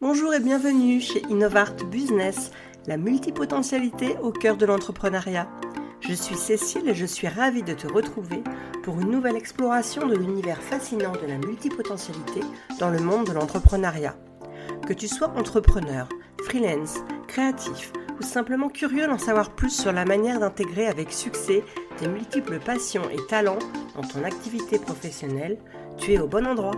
Bonjour et bienvenue chez Innovart Business, la multipotentialité au cœur de l'entrepreneuriat. Je suis Cécile et je suis ravie de te retrouver pour une nouvelle exploration de l'univers fascinant de la multipotentialité dans le monde de l'entrepreneuriat. Que tu sois entrepreneur, freelance, créatif ou simplement curieux d'en savoir plus sur la manière d'intégrer avec succès tes multiples passions et talents dans ton activité professionnelle, tu es au bon endroit.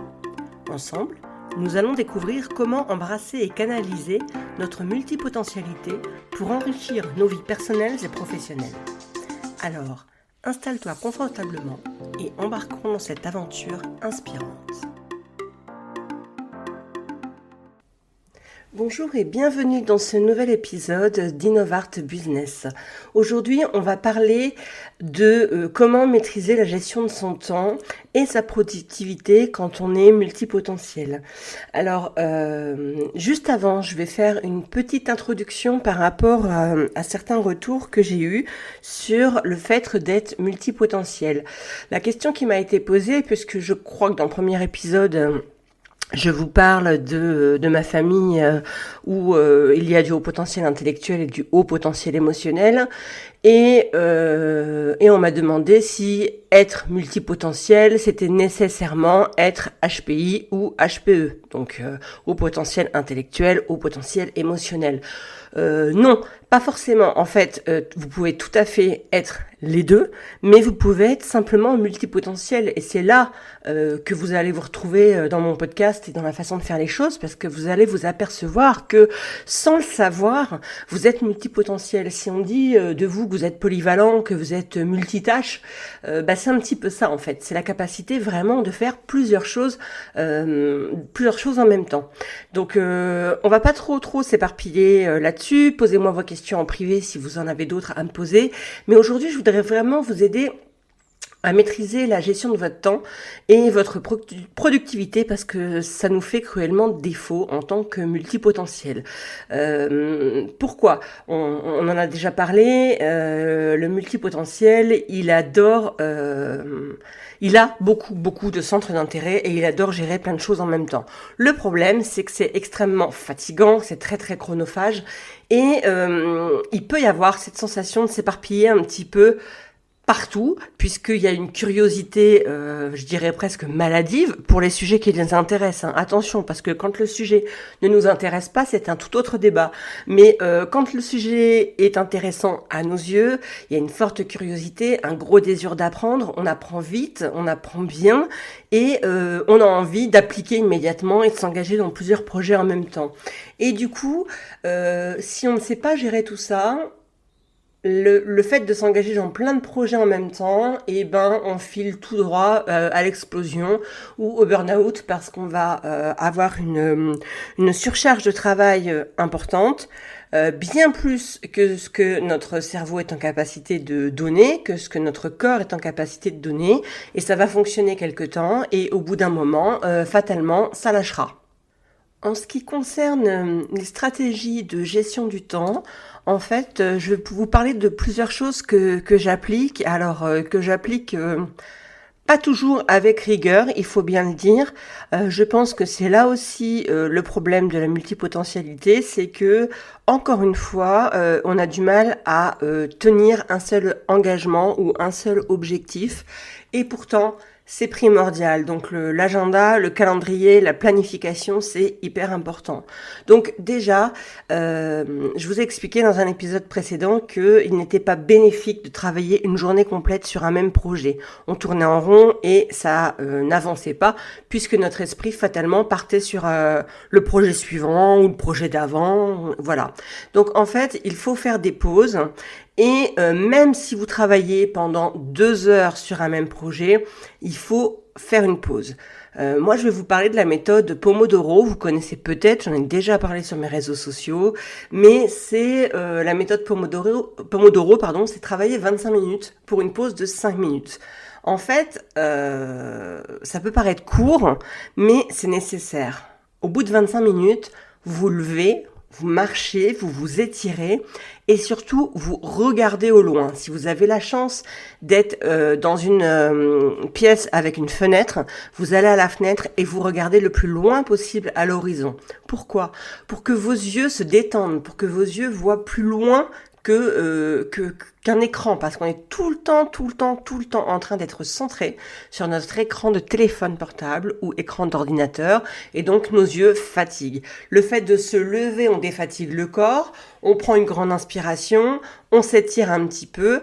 Ensemble, nous allons découvrir comment embrasser et canaliser notre multipotentialité pour enrichir nos vies personnelles et professionnelles. Alors, installe-toi confortablement et embarquons dans cette aventure inspirante. Bonjour et bienvenue dans ce nouvel épisode d'Innovart Business. Aujourd'hui, on va parler de comment maîtriser la gestion de son temps et sa productivité quand on est multipotentiel. Alors, juste avant, je vais faire une petite introduction par rapport à certains retours que j'ai eus sur le fait d'être multipotentiel. La question qui m'a été posée, puisque je crois que dans le premier épisode, je vous parle de ma famille où il y a du haut potentiel intellectuel et du haut potentiel émotionnel. Et on m'a demandé si être multipotentiel, c'était nécessairement être HPI ou HPE. Donc haut potentiel intellectuel, haut potentiel émotionnel. Non, pas forcément. En fait, vous pouvez tout à fait être les deux, mais vous pouvez être simplement multipotentiel. Et c'est là que vous allez vous retrouver dans mon podcast et dans la façon de faire les choses, parce que vous allez vous apercevoir que sans le savoir, vous êtes multipotentiel. Si on dit de vous que vous êtes polyvalent, que vous êtes multitâche, c'est un petit peu ça en fait. C'est la capacité vraiment de faire plusieurs choses en même temps. Donc on va pas trop s'éparpiller là-dessus. Posez-moi vos questions en privé si vous en avez d'autres à me poser. Mais aujourd'hui, je voudrais vraiment vous aider à maîtriser la gestion de votre temps et votre productivité parce que ça nous fait cruellement défaut en tant que multipotentiel. Pourquoi ? On en a déjà parlé, le multipotentiel, il a beaucoup de centres d'intérêt et il adore gérer plein de choses en même temps. Le problème, c'est que c'est extrêmement fatigant, c'est très chronophage et il peut y avoir cette sensation de s'éparpiller un petit peu partout, puisqu'il y a une curiosité, je dirais presque maladive, pour les sujets qui les intéressent. Attention, parce que quand le sujet ne nous intéresse pas, c'est un tout autre débat. Mais quand le sujet est intéressant à nos yeux, il y a une forte curiosité, un gros désir d'apprendre, on apprend vite, on apprend bien, et on a envie d'appliquer immédiatement et de s'engager dans plusieurs projets en même temps. Et du coup, si on ne sait pas gérer tout ça, le fait de s'engager dans plein de projets en même temps, on file tout droit à l'explosion ou au burn-out parce qu'on va avoir une surcharge de travail importante, bien plus que ce que notre cerveau est en capacité de donner, que ce que notre corps est en capacité de donner, et ça va fonctionner quelque temps, et au bout d'un moment, fatalement, ça lâchera. En ce qui concerne les stratégies de gestion du temps, en fait, je vais vous parler de plusieurs choses que j'applique. Alors, que j'applique pas toujours avec rigueur, il faut bien le dire. Je pense que c'est là aussi le problème de la multipotentialité, c'est que, encore une fois, on a du mal à tenir un seul engagement ou un seul objectif. Et pourtant, c'est primordial. Donc l'agenda, le calendrier, la planification, c'est hyper important. Donc déjà, je vous ai expliqué dans un épisode précédent qu'il n'était pas bénéfique de travailler une journée complète sur un même projet. On tournait en rond et ça n'avançait pas puisque notre esprit fatalement partait sur le projet suivant ou le projet d'avant. Voilà. Donc en fait, il faut faire des pauses. Et même si vous travaillez pendant 2 heures sur un même projet, il faut faire une pause. Moi, je vais vous parler de la méthode Pomodoro. Vous connaissez peut-être, j'en ai déjà parlé sur mes réseaux sociaux, mais c'est la méthode Pomodoro, c'est travailler 25 minutes pour une pause de 5 minutes. En fait, ça peut paraître court, mais c'est nécessaire. Au bout de 25 minutes, vous levez, vous marchez, vous vous étirez et surtout vous regardez au loin. Si vous avez la chance d'être dans une pièce avec une fenêtre, vous allez à la fenêtre et vous regardez le plus loin possible à l'horizon. Pourquoi ? Pour que vos yeux se détendent, pour que vos yeux voient plus loin qu'un écran, parce qu'on est tout le temps en train d'être centré sur notre écran de téléphone portable ou écran d'ordinateur, et donc nos yeux fatiguent. Le fait de se lever, on défatigue le corps, on prend une grande inspiration, on s'étire un petit peu,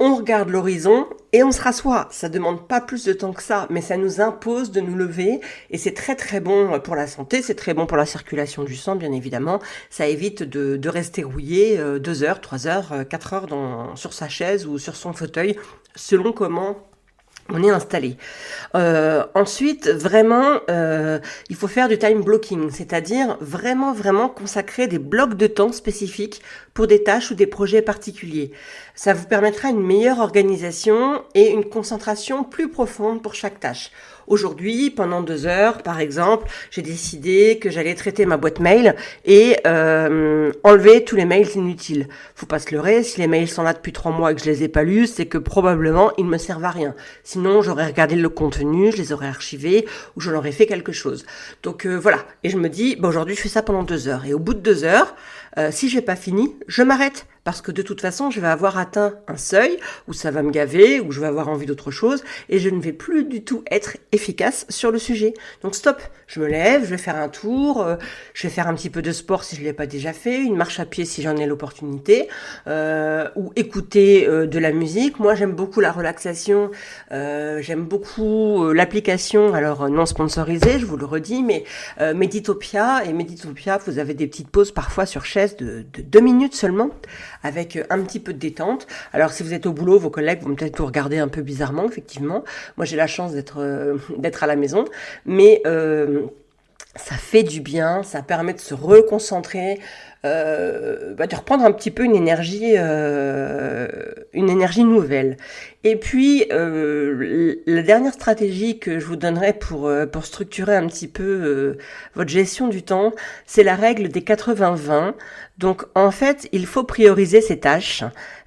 on regarde l'horizon et on se rassoit. Ça demande pas plus de temps que ça, mais ça nous impose de nous lever et c'est très très bon pour la santé, c'est très bon pour la circulation du sang, bien évidemment. Ça évite de rester rouillé 2 heures, 3 heures, 4 heures sur sa chaise ou sur son fauteuil, selon comment on est installé. Ensuite, vraiment, il faut faire du time blocking, c'est-à-dire vraiment consacrer des blocs de temps spécifiques pour des tâches ou des projets particuliers. Ça vous permettra une meilleure organisation et une concentration plus profonde pour chaque tâche. Aujourd'hui, pendant 2 heures, par exemple, j'ai décidé que j'allais traiter ma boîte mail et enlever tous les mails inutiles. Faut pas se leurrer, si les mails sont là depuis 3 mois et que je les ai pas lus, c'est que probablement ils me servent à rien. Sinon, j'aurais regardé le contenu, je les aurais archivés ou j'en aurais fait quelque chose. Donc voilà. Et je me dis, aujourd'hui, je fais ça pendant 2 heures. Et au bout de 2 heures, si j'ai pas fini, je m'arrête. Parce que de toute façon, je vais avoir atteint un seuil où ça va me gaver, où je vais avoir envie d'autre chose, et je ne vais plus du tout être efficace sur le sujet. Donc stop, je me lève, je vais faire un tour, je vais faire un petit peu de sport si je ne l'ai pas déjà fait, une marche à pied si j'en ai l'opportunité, ou écouter de la musique. Moi, j'aime beaucoup la relaxation, j'aime beaucoup l'application, alors non sponsorisée, je vous le redis, mais Meditopia, et Meditopia, vous avez des petites pauses parfois sur chaise de 2 minutes seulement, avec un petit peu de détente. Alors si vous êtes au boulot, vos collègues vont peut-être vous regarder un peu bizarrement, effectivement. Moi j'ai la chance d'être à la maison, mais ça fait du bien, ça permet de se reconcentrer, de reprendre un petit peu une énergie nouvelle. Et puis la dernière stratégie que je vous donnerai pour structurer un petit peu votre gestion du temps, c'est la règle des 80-20. Donc en fait, il faut prioriser ces tâches,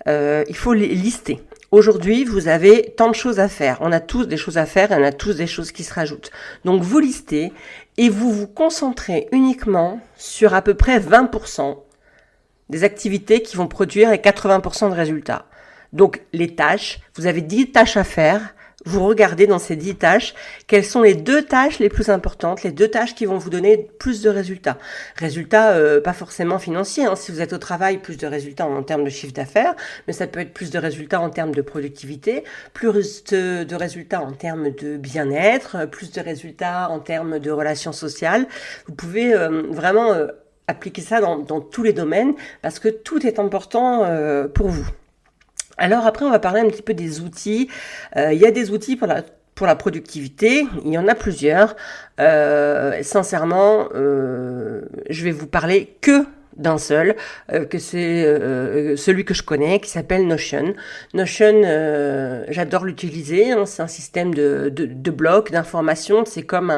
il faut les lister. Aujourd'hui, vous avez tant de choses à faire. On a tous des choses à faire et on a tous des choses qui se rajoutent. Donc vous listez et vous vous concentrez uniquement sur à peu près 20% des activités qui vont produire les 80% de résultats. Donc les tâches, vous avez 10 tâches à faire. Vous regardez dans ces 10 tâches, quelles sont les 2 tâches les plus importantes, les 2 tâches qui vont vous donner plus de résultats. Résultats pas forcément financiers, hein. Si vous êtes au travail, plus de résultats en termes de chiffre d'affaires, mais ça peut être plus de résultats en termes de productivité, plus de résultats en termes de bien-être, plus de résultats en termes de relations sociales. Vous pouvez vraiment appliquer ça dans tous les domaines parce que tout est important pour vous. Alors après, on va parler un petit peu des outils. Il y a des outils pour la productivité, il y en a plusieurs. Sincèrement, je vais vous parler que d'un seul, que c'est celui que je connais, qui s'appelle Notion. Notion, j'adore l'utiliser, hein, c'est un système de blocs, d'informations, c'est comme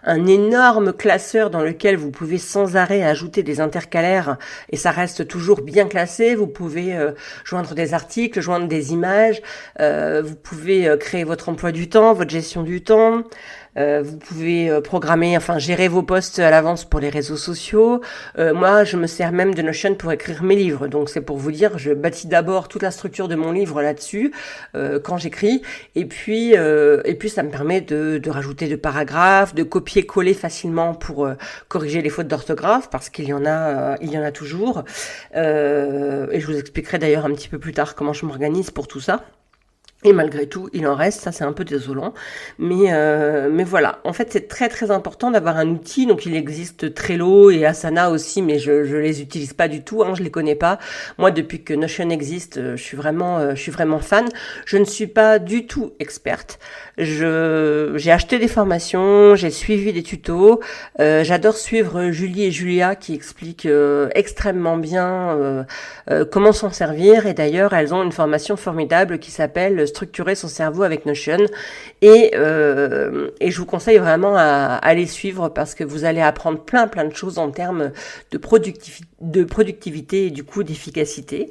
un énorme classeur dans lequel vous pouvez sans arrêt ajouter des intercalaires et ça reste toujours bien classé. Vous pouvez joindre des articles, joindre des images, vous pouvez créer votre emploi du temps, votre gestion du temps. Vous pouvez gérer vos posts à l'avance pour les réseaux sociaux. Moi, je me sers même de Notion pour écrire mes livres. Donc, c'est pour vous dire, je bâtis d'abord toute la structure de mon livre là-dessus quand j'écris. Et puis, ça me permet de rajouter de paragraphes, de copier-coller facilement pour corriger les fautes d'orthographe parce qu'il y en a toujours. Et je vous expliquerai d'ailleurs un petit peu plus tard comment je m'organise pour tout ça. Et malgré tout, il en reste, ça c'est un peu désolant, mais voilà. En fait, c'est très très important d'avoir un outil. Donc, il existe Trello et Asana aussi, mais je les utilise pas du tout, hein, je les connais pas. Moi, depuis que Notion existe, je suis vraiment fan. Je ne suis pas du tout experte. J'ai acheté des formations, j'ai suivi des tutos. J'adore suivre Julie et Julia qui expliquent extrêmement bien comment s'en servir. Et d'ailleurs, elles ont une formation formidable qui s'appelle structurer son cerveau avec Notion. Et je vous conseille vraiment à les suivre parce que vous allez apprendre plein de choses en termes de productivité et du coup d'efficacité.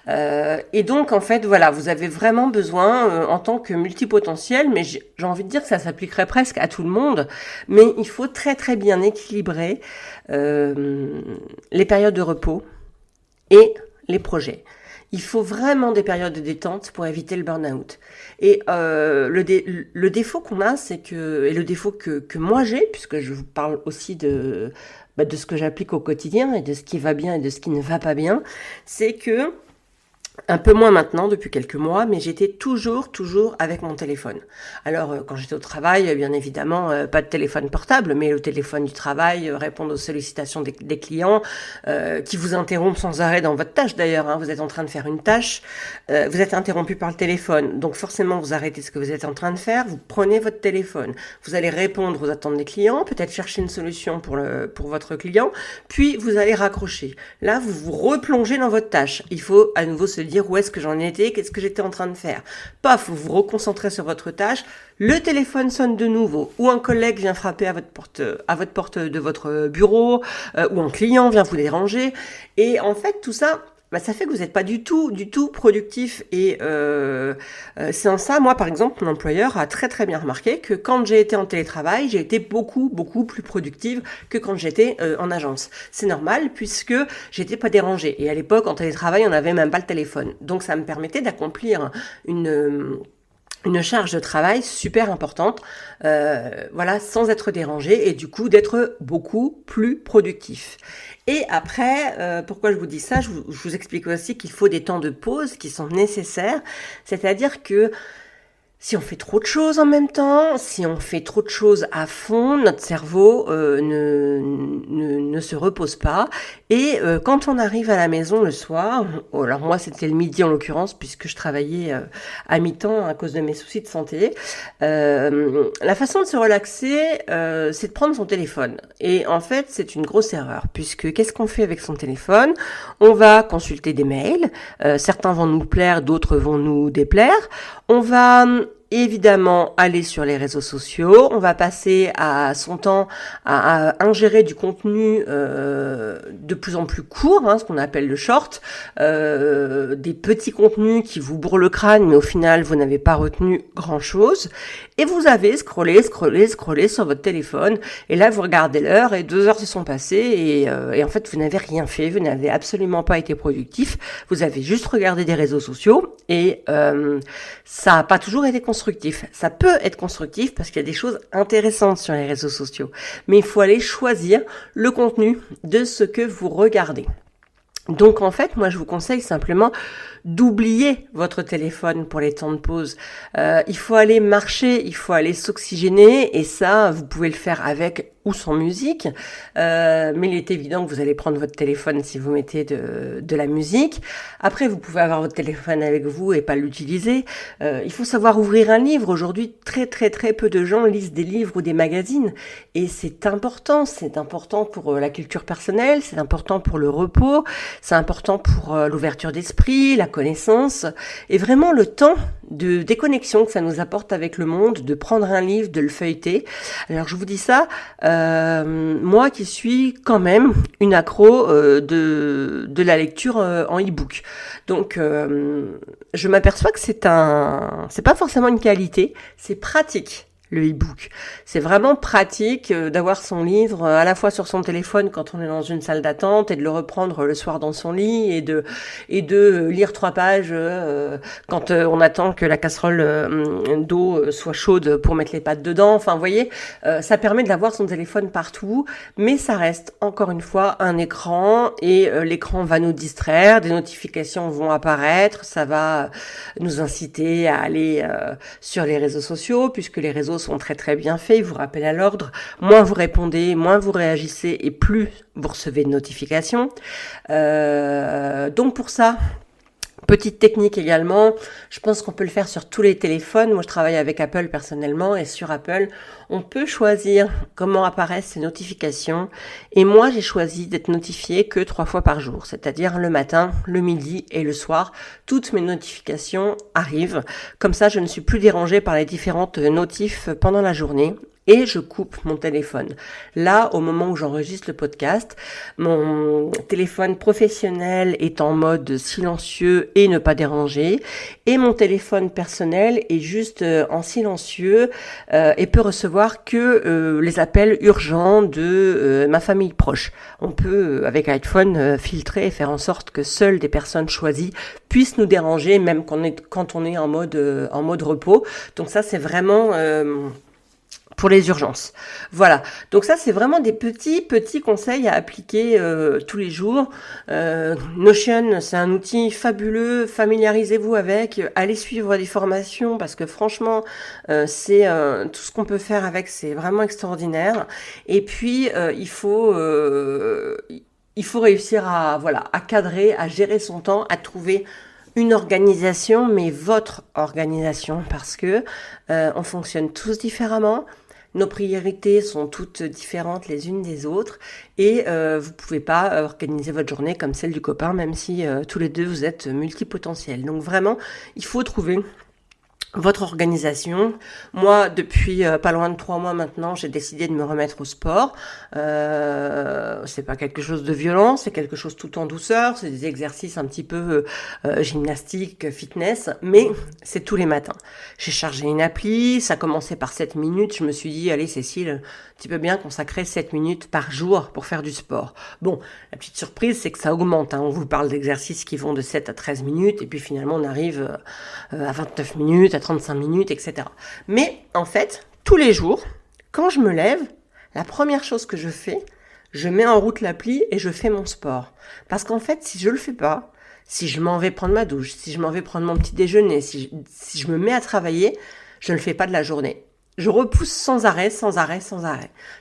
Et donc en fait voilà, vous avez vraiment besoin en tant que multipotentiel, mais j'ai envie de dire que ça s'appliquerait presque à tout le monde, mais il faut très bien équilibrer les périodes de repos et les projets. Il faut vraiment des périodes de détente pour éviter le burn-out. Et le défaut qu'on a, c'est que, et le défaut que moi j'ai, puisque je vous parle aussi de ce que j'applique au quotidien et de ce qui va bien et de ce qui ne va pas bien, c'est que un peu moins maintenant, depuis quelques mois, mais j'étais toujours avec mon téléphone. Alors, quand j'étais au travail, bien évidemment, pas de téléphone portable, mais le téléphone du travail, répondre aux sollicitations des clients, qui vous interrompent sans arrêt dans votre tâche d'ailleurs. Vous êtes en train de faire une tâche, vous êtes interrompu par le téléphone, donc forcément vous arrêtez ce que vous êtes en train de faire, vous prenez votre téléphone, vous allez répondre aux attentes des clients, peut-être chercher une solution pour votre client, puis vous allez raccrocher. Là, vous vous replongez dans votre tâche. Il faut à nouveau se dire où est-ce que j'en étais, qu'est-ce que j'étais en train de faire. Paf, vous vous reconcentrez sur votre tâche, le téléphone sonne de nouveau, ou un collègue vient frapper à votre porte de votre bureau, ou un client vient vous déranger, et en fait tout ça, ça fait que vous n'êtes pas du tout productif. Et c'est en ça, moi par exemple, mon employeur a très bien remarqué que quand j'ai été en télétravail, j'ai été beaucoup plus productive que quand j'étais en agence. C'est normal puisque j'étais pas dérangée. Et à l'époque, en télétravail, on n'avait même pas le téléphone. Donc ça me permettait d'accomplir une charge de travail super importante, sans être dérangé et du coup d'être beaucoup plus productif. Et après, pourquoi je vous dis ça, je vous explique aussi qu'il faut des temps de pause qui sont nécessaires, c'est-à-dire que si on fait trop de choses en même temps, si on fait trop de choses à fond, notre cerveau ne se repose pas. Et quand on arrive à la maison le soir, alors moi c'était le midi en l'occurrence puisque je travaillais à mi-temps à cause de mes soucis de santé, la façon de se relaxer, c'est de prendre son téléphone. Et en fait c'est une grosse erreur puisque qu'est-ce qu'on fait avec son téléphone? On va consulter des mails, certains vont nous plaire, d'autres vont nous déplaire. On va évidemment aller sur les réseaux sociaux, on va passer à son temps à ingérer du contenu de plus en plus court, ce qu'on appelle le short, des petits contenus qui vous bourrent le crâne, mais au final vous n'avez pas retenu grand-chose, et vous avez scrollé sur votre téléphone, et là vous regardez l'heure, et 2 heures se sont passées, et en fait vous n'avez rien fait, vous n'avez absolument pas été productif, vous avez juste regardé des réseaux sociaux, et ça n'a pas toujours été constructif. Ça peut être constructif parce qu'il y a des choses intéressantes sur les réseaux sociaux, mais il faut aller choisir le contenu de ce que vous regardez. Donc en fait, moi je vous conseille simplement d'oublier votre téléphone pour les temps de pause. Il faut aller marcher, il faut aller s'oxygéner, et ça, vous pouvez le faire avec ou sans musique, mais il est évident que vous allez prendre votre téléphone si vous mettez de la musique. Après, vous pouvez avoir votre téléphone avec vous et pas l'utiliser. Il faut savoir ouvrir un livre. Aujourd'hui, très peu de gens lisent des livres ou des magazines, et c'est important pour la culture personnelle, c'est important pour le repos, c'est important pour l'ouverture d'esprit, la connaissance, et vraiment le temps de déconnexion que ça nous apporte avec le monde, de prendre un livre, de le feuilleter. Alors je vous dis ça, moi qui suis quand même une accro de la lecture en e-book. Donc je m'aperçois que c'est pas forcément une qualité, c'est pratique. Le e-book. C'est vraiment pratique d'avoir son livre à la fois sur son téléphone quand on est dans une salle d'attente et de le reprendre le soir dans son lit et de lire 3 pages quand on attend que la casserole d'eau soit chaude pour mettre les pâtes dedans. Enfin, vous voyez, ça permet d'avoir son téléphone partout, mais ça reste encore une fois un écran, et l'écran va nous distraire, des notifications vont apparaître, ça va nous inciter à aller sur les réseaux sociaux, puisque les réseaux sont très bien faits, ils vous rappellent à l'ordre. Moins vous répondez, moins vous réagissez, et plus vous recevez de notifications. Donc pour ça, Petite technique également, je pense qu'on peut le faire sur tous les téléphones. Moi, je travaille avec Apple personnellement et sur Apple, on peut choisir comment apparaissent ces notifications. Et moi, j'ai choisi d'être notifié que 3 fois par jour, c'est-à-dire le matin, le midi et le soir. Toutes mes notifications arrivent. Comme ça, je ne suis plus dérangée par les différentes notifs pendant la journée. Et je coupe mon téléphone. Là, au moment où j'enregistre le podcast, mon téléphone professionnel est en mode silencieux et ne pas déranger. Et mon téléphone personnel est juste en silencieux et peut recevoir que les appels urgents de ma famille proche. On peut, avec iPhone, filtrer et faire en sorte que seules des personnes choisies puissent nous déranger, même quand on est en mode repos. Donc ça, c'est vraiment... pour les urgences. Voilà. Donc ça, c'est vraiment des petits conseils à appliquer tous les jours. Notion, c'est un outil fabuleux. Familiarisez-vous avec. Allez suivre des formations parce que franchement, c'est tout ce qu'on peut faire avec, c'est vraiment extraordinaire. Et puis, il faut réussir à cadrer, à gérer son temps, à trouver une organisation, mais votre organisation, parce que on fonctionne tous différemment. Nos priorités sont toutes différentes les unes des autres et vous pouvez pas organiser votre journée comme celle du copain, même si tous les deux vous êtes multipotentiels. Donc vraiment, il faut trouver votre organisation. Moi, depuis pas loin de 3 mois maintenant, j'ai décidé de me remettre au sport. C'est pas quelque chose de violent, c'est quelque chose tout en douceur. C'est des exercices un petit peu gymnastique, fitness, mais c'est tous les matins. J'ai chargé une appli, ça commençait par 7 minutes. Je me suis dit, allez Cécile, tu peux bien consacrer 7 minutes par jour pour faire du sport. Bon, la petite surprise, c'est que ça augmente. On vous parle d'exercices qui vont de 7 à 13 minutes, et puis finalement on arrive à 29 minutes, à 35 minutes, etc. Mais en fait, tous les jours, quand je me lève, la première chose que je fais, je mets en route l'appli et je fais mon sport. Parce qu'en fait, si je le fais pas, si je m'en vais prendre ma douche, si je m'en vais prendre mon petit déjeuner, si je me mets à travailler, je ne le fais pas de la journée. Je repousse sans arrêt.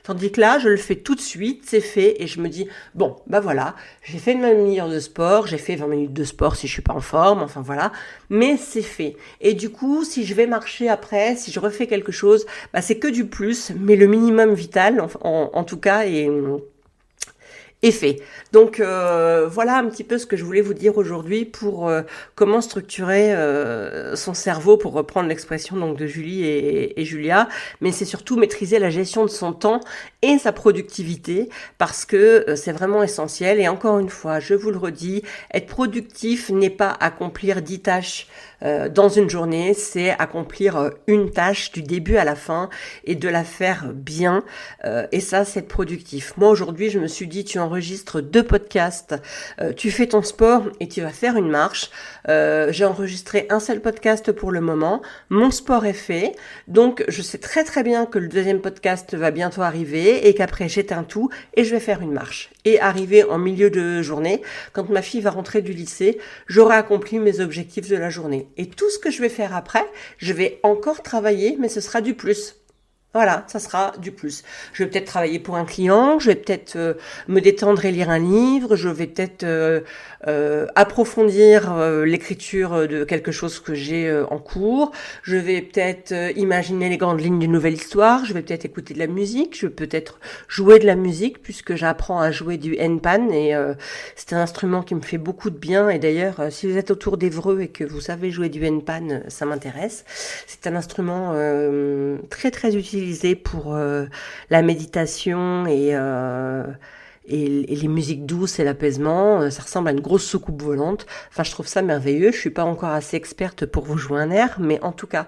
Tandis que là, je le fais tout de suite, c'est fait, et je me dis, bon, bah voilà, j'ai fait une demi-heure de sport, j'ai fait 20 minutes de sport si je suis pas en forme, enfin voilà, mais c'est fait. Et du coup, si je vais marcher après, si je refais quelque chose, bah c'est que du plus, mais le minimum vital, en tout cas, est fait. Donc voilà un petit peu ce que je voulais vous dire aujourd'hui pour comment structurer son cerveau, pour reprendre l'expression donc de Julie et Julia, mais c'est surtout maîtriser la gestion de son temps et sa productivité parce que c'est vraiment essentiel. Et encore une fois, je vous le redis, être productif n'est pas accomplir 10 tâches dans une journée, c'est accomplir une tâche du début à la fin et de la faire bien. Et ça, c'est être productif. Moi, aujourd'hui, je me suis dit, tu enregistres 2 podcasts, tu fais ton sport et tu vas faire une marche. J'ai enregistré un seul podcast pour le moment. Mon sport est fait. Donc, je sais très très bien que le 2e podcast va bientôt arriver et qu'après, j'éteins tout et je vais faire une marche. Et arrivé en milieu de journée, quand ma fille va rentrer du lycée, j'aurai accompli mes objectifs de la journée. Et tout ce que je vais faire après, je vais encore travailler, mais ce sera du plus. Voilà, ça sera du plus. Je vais peut-être travailler pour un client, je vais peut-être me détendre et lire un livre, je vais peut-être approfondir l'écriture de quelque chose que j'ai en cours, je vais peut-être imaginer les grandes lignes d'une nouvelle histoire, je vais peut-être écouter de la musique, je vais peut-être jouer de la musique puisque j'apprends à jouer du N-Pan et c'est un instrument qui me fait beaucoup de bien et d'ailleurs si vous êtes autour d'Évreux et que vous savez jouer du N-Pan, ça m'intéresse. C'est un instrument très très utilisé pour la méditation et les musiques douces et l'apaisement. Ça ressemble à une grosse soucoupe volante. Enfin, je trouve ça merveilleux. Je suis pas encore assez experte pour vous jouer un air, mais en tout cas,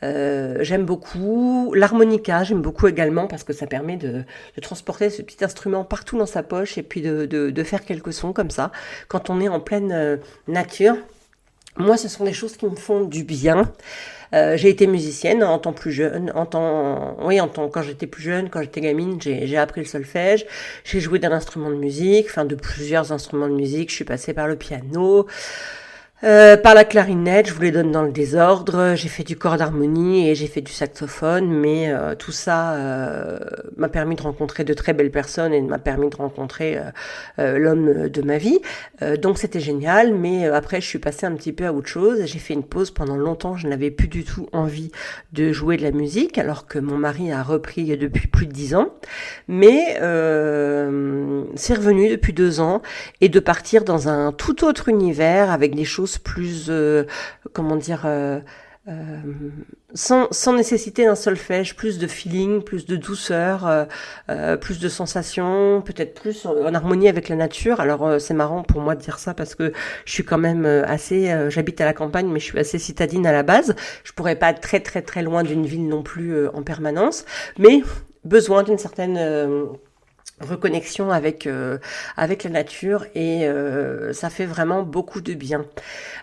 j'aime beaucoup. L'harmonica, j'aime beaucoup également parce que ça permet de transporter ce petit instrument partout dans sa poche et puis de faire quelques sons comme ça quand on est en pleine nature. Moi, ce sont des choses qui me font du bien. J'ai été musicienne en temps plus jeune, quand j'étais plus jeune, quand j'étais gamine, j'ai appris le solfège, j'ai joué d'un instrument de musique, enfin de plusieurs instruments de musique, je suis passée par le piano. Par la clarinette, je vous les donne dans le désordre. J'ai fait du corps d'harmonie et j'ai fait du saxophone, mais tout ça m'a permis de rencontrer de très belles personnes et m'a permis de rencontrer l'homme de ma vie. Donc c'était génial, mais après je suis passée un petit peu à autre chose. J'ai fait une pause pendant longtemps, je n'avais plus du tout envie de jouer de la musique, alors que mon mari a repris depuis plus de 10 ans. Mais c'est revenu depuis 2 ans et de partir dans un tout autre univers avec des choses plus, comment dire, sans nécessiter d'un solfège, plus de feeling, plus de douceur, plus de sensations, peut-être plus en harmonie avec la nature. Alors c'est marrant pour moi de dire ça parce que je suis quand même assez, j'habite à la campagne, mais je suis assez citadine à la base. Je pourrais pas être très très très loin d'une ville non plus en permanence, mais besoin d'une certaine reconnexion avec la nature et ça fait vraiment beaucoup de bien.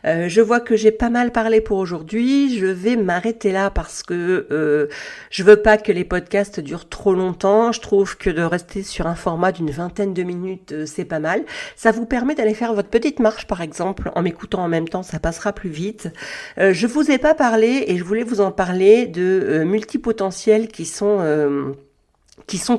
Je vois que j'ai pas mal parlé pour aujourd'hui. Je vais m'arrêter là parce que je veux pas que les podcasts durent trop longtemps. Je trouve que de rester sur un format d'une 20aine de minutes, c'est pas mal. Ça vous permet d'aller faire votre petite marche, par exemple, en m'écoutant en même temps, ça passera plus vite. Je vous ai pas parlé et je voulais vous en parler de multipotentiels qui sont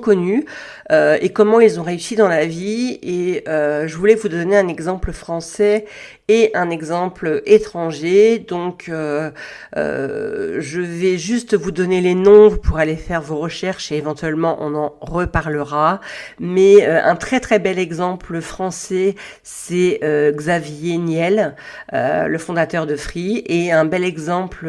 connus et comment ils ont réussi dans la vie. Et je voulais vous donner un exemple français et un exemple étranger. Donc je vais juste vous donner les noms, vous pourrez aller faire vos recherches et éventuellement on en reparlera. Mais un très très bel exemple français, c'est Xavier Niel, le fondateur de Free, et un bel exemple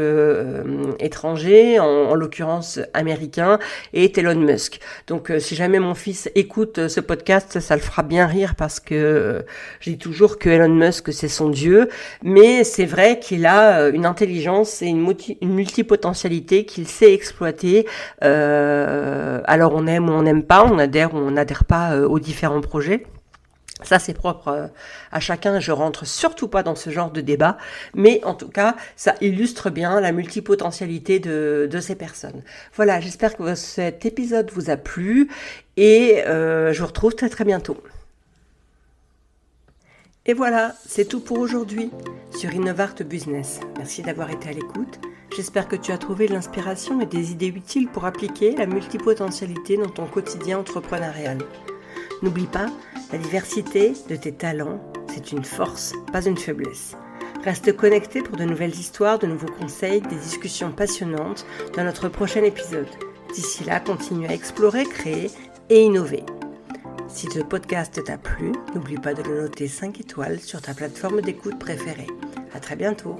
étranger, en l'occurrence américain, est Elon Musk. Donc si jamais mon fils écoute ce podcast, ça le fera bien rire parce que je dis toujours que Elon Musk c'est son dieu, mais c'est vrai qu'il a une intelligence et une multipotentialité qu'il sait exploiter. Alors on aime ou on n'aime pas, on adhère ou on n'adhère pas aux différents projets. Ça, c'est propre à chacun. Je rentre surtout pas dans ce genre de débat. Mais en tout cas, ça illustre bien la multipotentialité de ces personnes. Voilà, j'espère que cet épisode vous a plu. Et je vous retrouve très très bientôt. Et voilà, c'est tout pour aujourd'hui sur Innovart Business. Merci d'avoir été à l'écoute. J'espère que tu as trouvé de l'inspiration et des idées utiles pour appliquer la multipotentialité dans ton quotidien entrepreneurial. N'oublie pas, la diversité de tes talents, c'est une force, pas une faiblesse. Reste connecté pour de nouvelles histoires, de nouveaux conseils, des discussions passionnantes dans notre prochain épisode. D'ici là, continue à explorer, créer et innover. Si ce podcast t'a plu, n'oublie pas de le noter 5 étoiles sur ta plateforme d'écoute préférée. À très bientôt.